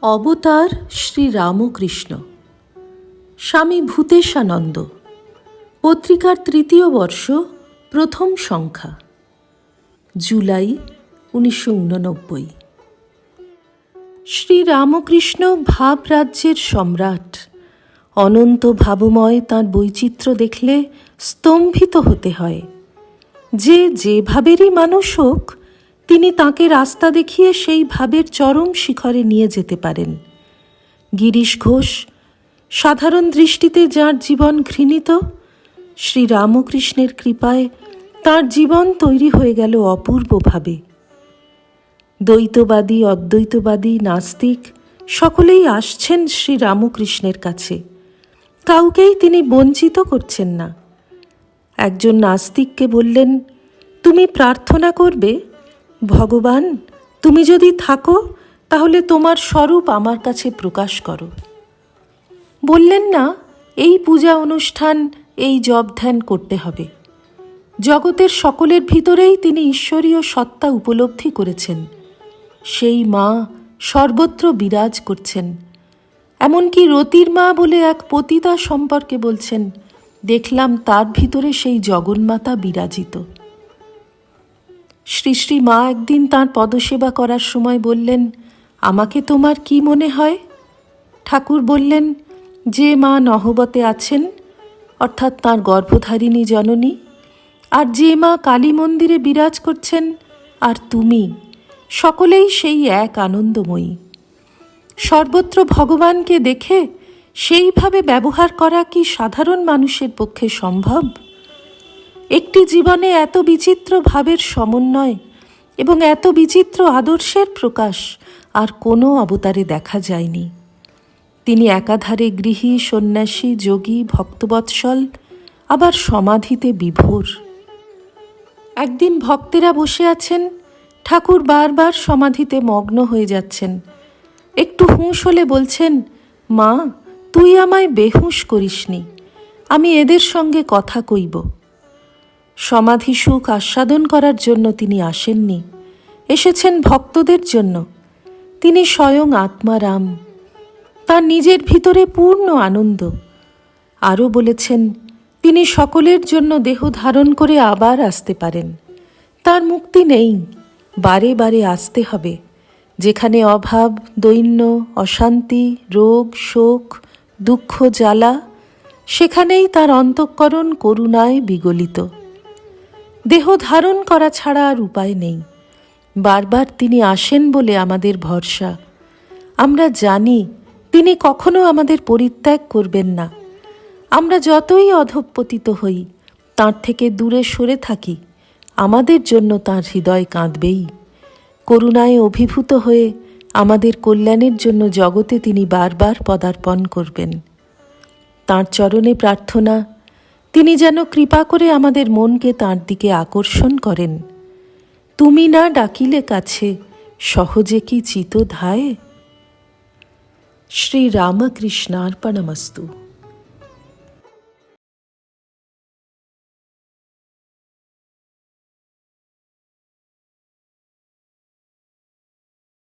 অবতার শ্রী রামকৃষ্ণ। স্বামী ভূতেশানন্দ। পত্রিকার ৩য় বর্ষ, প্রথম সংখ্যা, জুলাই ১৯৮৯। শ্রী রামকৃষ্ণ ভাবরাজ্যের সম্রাট। অনন্ত ভাবময় তাঁর বৈচিত্র্য দেখলে স্তম্ভিত হতে হয়। যে ভাবেরই মানুষ হোক, তিনি তাকে রাস্তা দেখিয়ে সেই ভাবের চরম শিখরে নিয়ে যেতে পারেন। গিরিশ ঘোষ সাধারণ দৃষ্টিতে যার জীবন ঘৃণিত, শ্রী রামকৃষ্ণের কৃপায় তার জীবন তৈরি হয়ে গেল অপূর্বভাবে। দ্বৈতবাদী, অদ্বৈতবাদী, নাস্তিক সকলেই আসছেন শ্রী রামকৃষ্ণের কাছে। কাউকেই তিনি বঞ্চিত করছেন না। একজন নাস্তিককে বললেন, তুমি প্রার্থনা করবে, ভগবান তুমি যদি থাকো তাহলে তোমার স্বরূপ আমার কাছে প্রকাশ করো। বললেন না, এই পূজা অনুষ্ঠান, এই জপ ধ্যান করতে হবে। জগতের সকলের ভিতরেই তিনি ঈশ্বরীয় সত্তা উপলব্ধি করেছেন। সেই মা সর্বত্র বিরাজ করছেন। এমনকি রতির মা বলে এক পতিতা সম্পর্কে বলছেন, দেখলাম তার ভিতরে সেই জগন্মাতা বিরাজিত। শ্রী শ্রী মা একদিন তাঁর পদসেবা করার সময় বললেন, আমাকে তোমার কি মনে হয়? ঠাকুর বললেন, যে মা নহবতে আছেন, অর্থাৎ তাঁর গর্ভধারিণী জননী, আর যে মা কালী মন্দিরে বিরাজ করছেন, আর তুমি, সকলেই সেই এক আনন্দময়ী। সর্বত্র ভগবানকে দেখে সেইভাবে ব্যবহার করা কি সাধারণ মানুষের পক্ষে সম্ভব? একটি জীবনে এত বিচিত্র ভাবের সমন্বয় এবং এত বিচিত্র আদর্শের প্রকাশ আর কোনো অবতারে দেখা যায়নি। তিনি একাধারে গৃহী, সন্ন্যাসী, যোগী, ভক্তবৎসল, আবার সমাধিতে বিভোর। একদিন ভক্তেরা বসে আছেন, ঠাকুর বারবার সমাধিতে মগ্ন হয়ে যাচ্ছেন। একটু হুঁশ হলে বলছেন, মা তুই আমায় বেহুঁশ করিসনি, আমি এদের সঙ্গে কথা কইব। সমাধি সুখ আস্বাদন করার জন্য তিনি আসেননি, এসেছেন ভক্তদের জন্য। তিনি স্বয়ং আত্মারাম, তার নিজের ভিতরে পূর্ণ আনন্দ। আরও বলেছেন, তিনি সকলের জন্য দেহ ধারণ করে আবার আসতে পারেন। তার মুক্তি নেই, বারে বারে আসতে হবে। যেখানে অভাব, দৈন্য, অশান্তি, রোগ, শোক, দুঃখ, জ্বালা, সেখানেই তার অন্তঃকরণ করুণায় বিগলিত। দেহ ধারণ করা ছাড়া আর উপায় নেই। বারবার তিনি আসেন বলে আমাদের ভরসা। আমরা জানি তিনি কখনো আমাদের পরিত্যাগ করবেন না। আমরা যতই অধঃপতিত হই, তাঁর থেকে দূরে সরে থাকি, আমাদের জন্য তাঁর হৃদয় কাঁদবেই। করুণায় অভিভূত হয়ে আমাদের কল্যাণের জন্য জগতে তিনি বারবার পদার্পণ করবেন। তাঁর চরণে প্রার্থনা, তিনি যেন কৃপা করে আমাদের মনকে তাঁর দিকে আকর্ষণ করেন। তুমি না ডাকিলে কাছে, সহজে কি চিত ধায়ে। শ্রী রামকৃষ্ণার্পণমস্তু।